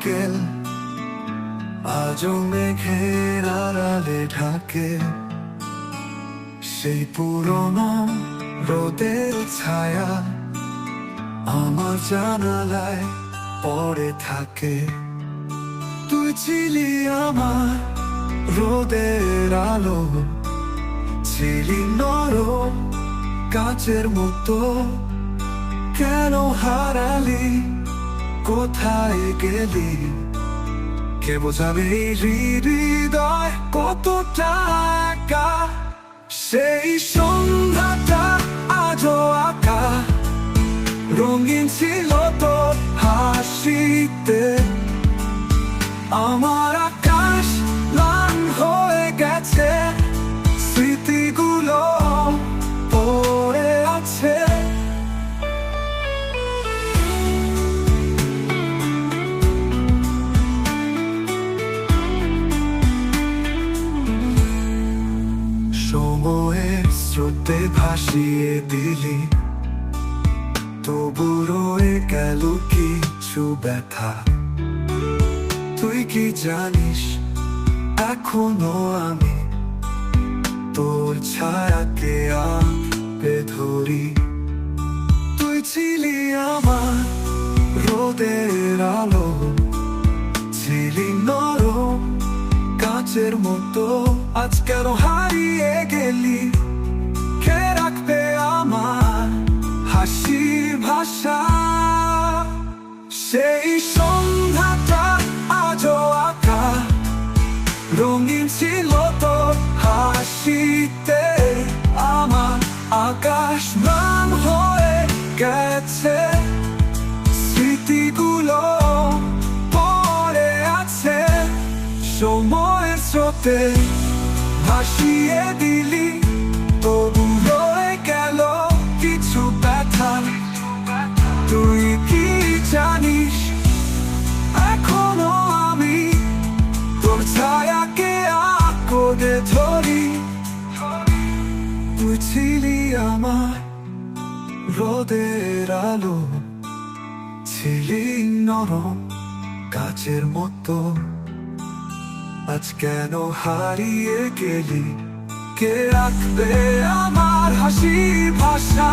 বিকেল আজও মেঘের আড়ালে ঢাকে সেই পুরনো রোদের ছায়া আমার জানালায় পড়ে থাকে। তুই ছিলি আমার রোদের আলো, ছিলি নরম কাচের মতো। কেন হারালি, কোথায় গেলি, কে বোঝাবে এই হৃদয় কত টাকা। সেই সন্ধ্যাটা আজও আঁকা, রঙিন ছিল তোর হাসিতে। আমার আকাশ লাল হয়ে গেছে, স্মৃতিগুলো পড়ে আছে। সময়ের স্রোতে ভাসিয়ে দিলি, তবু রয়ে গেল কিছু ব্যথা। তুই কি জানিস এখনো আমি তোর ছায়াকে আঁকড়ে ধরি। তুই ছিলি আমার রোদের আলো, ছিলি নরম কাচের মতো। আজ কেন হারিয়ে গেলি, কে রাখবে আমার হাসির ভাষা। সেই সন্ধ্যাটা আজও আঁকা, রঙিন ছিল তোর হাসিতে। আমার আকাশ ম্লান হয়ে গেছে, স্মৃতিগুলো পড়ে আছে। সময়ের স্রোতে ভাসিয়ে দিলি, তবু রয়ে গেল কিছু ব্যথা। তুই কি জানিস এখনো আমি তোর ছায়াকে আঁকড়ে ধরি। তুই ছিলি আমার রোদের আলো, ছিলি নরম কাচের মতো। আজ কেন হারিয়ে গেলি, কে রাখবে আমার হাসির ভাষা।